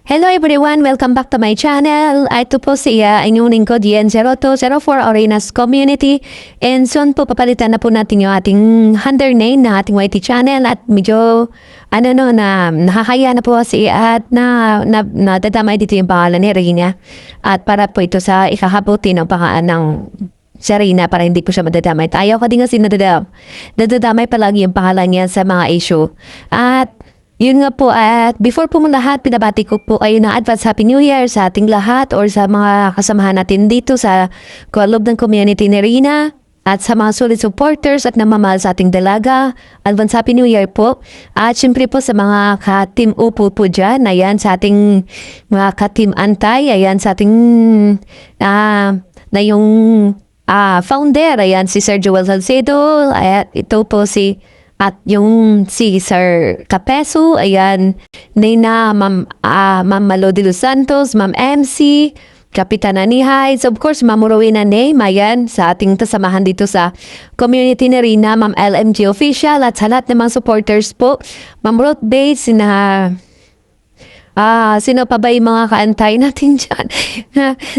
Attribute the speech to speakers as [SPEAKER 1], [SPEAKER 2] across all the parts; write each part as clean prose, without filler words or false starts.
[SPEAKER 1] Hello everyone! Welcome back to my channel. Ito po siya, inyong lingkod, Yen0204 Arenas Community. And soon po papalitan na po natin yung ating username na ating YT channel at medyo nakakaya na po siya at nadadamay dito yung pangalan ni Rina. At para po ito sa ikahabuti ng pangalan ng si Rina para hindi po siya madadamay. Ayaw ka din kasi nadadamay palagi yung pangalan niya sa mga issue. At yun nga po, at before po mong lahat, pinabati ko po kayo na advance Happy New Year sa ating lahat or sa mga kasamahan natin dito sa loob ng community ni Rina at sa mga solid supporters at namamahal sa ating dalaga. Advance Happy New Year po. At syempre po sa mga ka-team Upo po dyan, ayan sa ating mga ka-team Antay, ayan sa ating na yung founder, ayan si Sir Joel Salcedo, at ito po si si Sir Capeso, ayan, Nina, Ma'am Malo de los Santos, Ma'am MC, Kapitana Nihay, so of course, Ma'am Rowena Name, ayan, sa ating tasamahan dito sa community ni Rina, Ma'am LMG Official, at sa lahat ng mga supporters po, Ma'am Ruth Bates, sino pa ba yung mga kaantay natin dyan?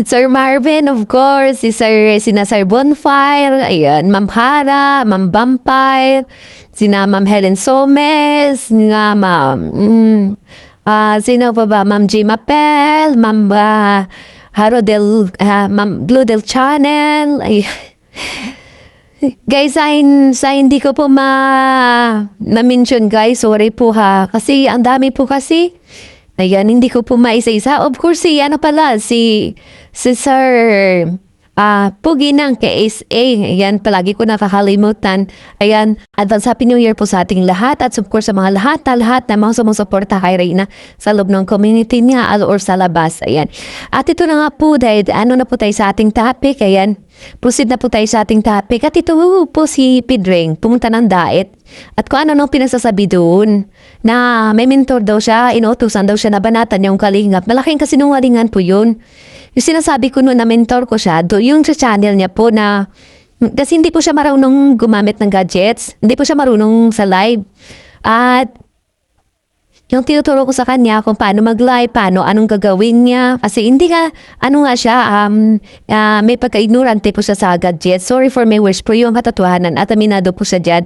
[SPEAKER 1] Sir Marvin, of course, sina Sir Bonfire, ayan, Ma'am Hara, Ma'am Vampire, sina Ma'am Helen Somes, nga sino pa ba? Ma'am G. Mapel, Ma'am Ma'am Blue Del Channel, ayan. Guys, sa hindi ko po na-mention guys, sorry po ha, kasi ang dami po kasi. Ayan, hindi ko po maisa-isa. Of course, si Sir Pugi ng KSA. Ayan, palagi ko nakakalimutan. Ayan, advance Happy New Year po sa ating lahat. At of course, sa mga lahat na mga sumusuporta kay Rina sa loob ng community niya or sa labas. Ayan. At ito na nga po, dahil na po tayo sa ating topic. Ayan, proceed na po tayo sa ating topic. At ito po si Pedring, pumunta ng diet. At kung ano pinagsasabi doon, na may mentor daw siya, inuutusan daw siya na banatan yung kalingap. Malaking kasinungalingan po yun. Yung sinasabi ko noon na mentor ko siya, yung sa channel niya po na, kasi hindi po siya marunong gumamit ng gadgets, hindi po siya marunong sa live. At yung tinuturo ko sa kanya kung paano mag-live, anong gagawin niya. Kasi hindi may pagka-ignorante po siya sa gadgets. Sorry for my words, pero yung katotohanan at aminado po siya dyan.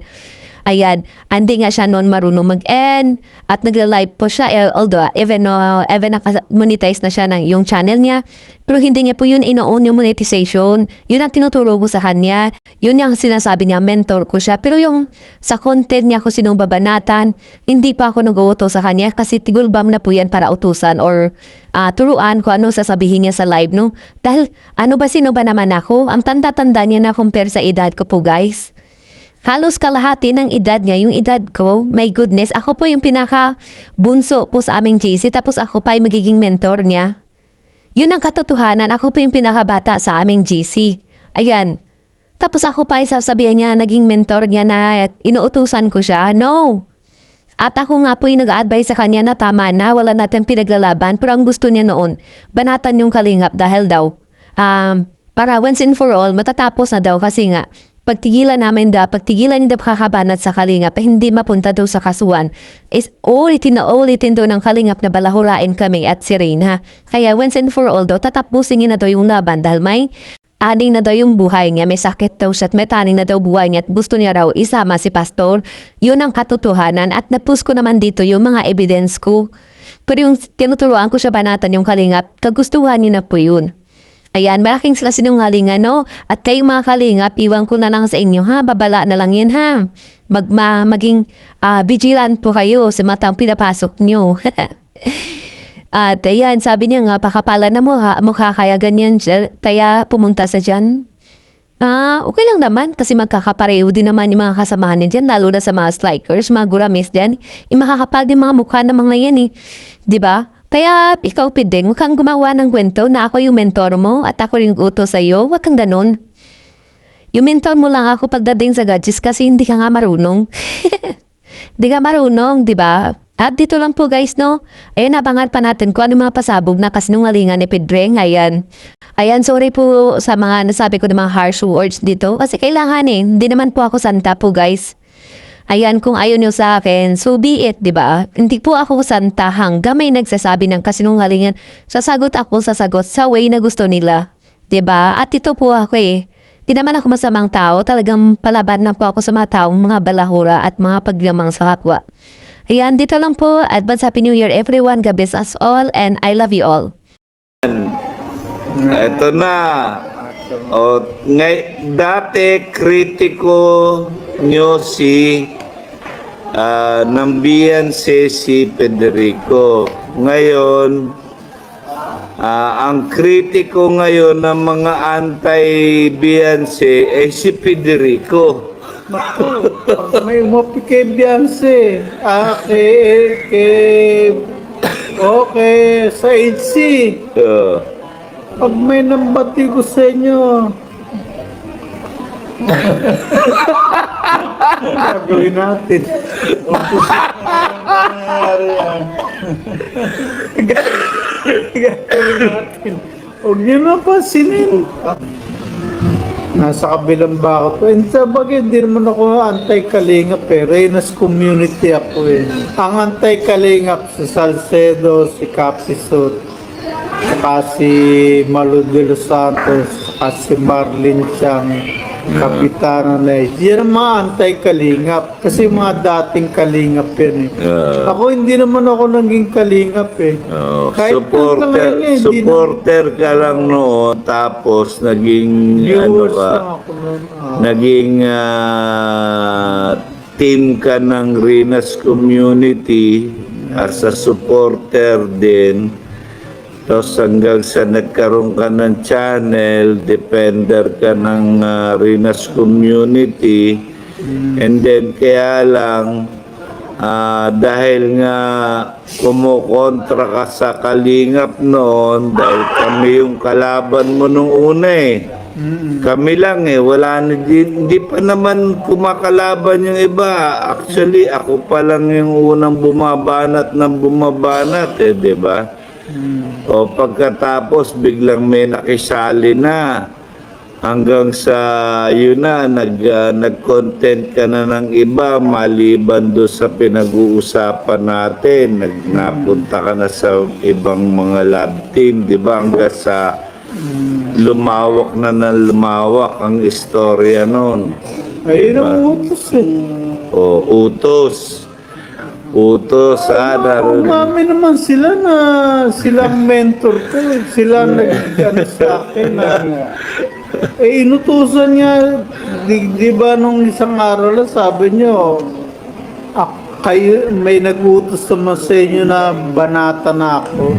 [SPEAKER 1] Ayan, hindi nga siya noon marunong mag-end at nagla-live po siya, although even naka-monetize na siya ng yung channel niya, pero hindi niya po yun ino-own yung monetization. Yun ang tinuturo ko sa kanya. Yun yung sinasabi niya, mentor ko siya. Pero yung sa content niya kung sinong babanatan, hindi pa ako nag-uuto sa kanya kasi tigulbam na po yan para utusan or turuan ko ano sasabihin niya sa live, no? Dahil sino ba naman ako? Ang tanda-tanda niya na compare sa edad ko po, guys. Halos kalahati ng edad niya, yung edad ko, my goodness, ako po yung pinaka-bunso po sa aming GC, tapos ako pa yung magiging mentor niya. Yun ang katotohanan, ako po yung pinaka-bata sa aming GC. Ayan. Tapos ako pa yung sasabihan niya, naging mentor niya na inuutusan ko siya. No. At ako nga po yung nag-advise sa kanya na tama na, wala natin pinaglalaban, pero ang gusto niya noon, banatan yung kalingap dahil daw, para once and for all, matatapos na daw kasi nga, pagtigilan niya daw kakabanat sa kalingap hindi mapunta daw sa kasuhan is ulitin daw ng kalingap na balahurain kami at si Rina. Kaya once and for all daw, tatapusin niya na daw yung laban dahil may aning na daw yung buhay niya, may sakit daw siya at may taning na daw buhay niya at gusto niya raw isama si Pastor. Yun ang katotohanan at napus ko naman dito yung mga evidence ko. Pero yung tinuturuan ko siya banatan yung kalingap, kagustuhan niya na po yun. Ayan, malaking sila sinungalingan, no? At kayong mga kalingap, iwan ko na lang sa inyo, ha? Babala na lang yan, ha? Maging vigilant po kayo sa matang pinapasok nyo. At ayan, sabi niya nga, pakapala na mukha kaya ganyan, kaya pumunta sa dyan. Okay lang naman, kasi magkakapareho din naman yung mga kasamahan niya dyan, lalo na sa mga strikers, mga guramis dyan. Makakapal din mga mukha ng mga yan, eh. Diba? Kaya ikaw, Pideng, huwag kang gumawa ng kwento na ako yung mentor mo at ako yung utos sa'yo. Huwag kang ganun. Yung mentor mo lang ako pagdating sa gadgets kasi hindi ka nga marunong. Hindi ka marunong, di ba? At dito lang po guys, no? Ayan, abangan pa natin kung ano mga pasabog na kasinungalingan ni Pedreng. Ayan, sorry po sa mga nasabi ko ng mga harsh words dito. Kasi kailangan hindi naman po ako santa po guys. Ayan, kung ayaw nyo sa akin, so be it, di ba? Hindi po ako santa hanggang may nagsasabi ng kasinungalingan. Sasagot ako, sasagot sa way na gusto nila. Di ba? At ito po ako eh. Di naman ako masamang tao. Talagang palaban na po ako sa mga taong mga balahura at mga paglamang sa kapwa. Ayan, dito lang po. Advance Happy New Year everyone. God bless us all and I love you all.
[SPEAKER 2] Ito na. O, dati kritiko nyo ng Beyonce si Federico. Ngayon, ang kritiko ngayon ng mga anti-Beyonce ay si Federico.
[SPEAKER 3] May umapi kay Beyonce. Okay, sa HC. Pag may nambati ko sa inyo, gagawin natin. Gagawin natin. Huwag niyo na pansinin. Nasa kabilang bakot ko. And sa bagay, hindi naman ako anti-kalingap eh. Reynas community ako eh. Ang anti-kalingap si Salcedo, si Capisot, saka si Malu de los Santos, saka si Marlene Chang, Kapitana Nay. Yan ang mga anti-kalingap. Kasi mga dating kalingap yan eh. Ako hindi naman ako naging kalingap eh. Kahit
[SPEAKER 2] supporter ka lang noon, tapos naging
[SPEAKER 3] viewers lang ako noon.
[SPEAKER 2] naging team ka ng Reynas community as a supporter din. Tapos hanggang sa nagkaroon ka ng channel, defender ka ng Reynas community. And then kaya lang, dahil nga kumukontra ka sa kalingap noon, dahil kami yung kalaban mo nung una eh. Kami lang eh, wala na, hindi pa naman kumakalaban yung iba. Actually, ako pa lang yung unang bumabanat eh, di ba? O pagkatapos biglang may nakisali na hanggang sa yun na nag-content ka na ng iba maliban do sa pinag-uusapan natin, napunta ka na sa ibang mga lab team, di ba, hanggang sa lumawak ang istorya noon.
[SPEAKER 3] Ay, utos eh.
[SPEAKER 2] O utos
[SPEAKER 3] Umami naman sila na silang mentor ko. Sila nag-ano sa akin na inutusan niya, di ba nung isang araw lang sabi niyo, kayo, may nag-utos naman sa inyo na banata na ako.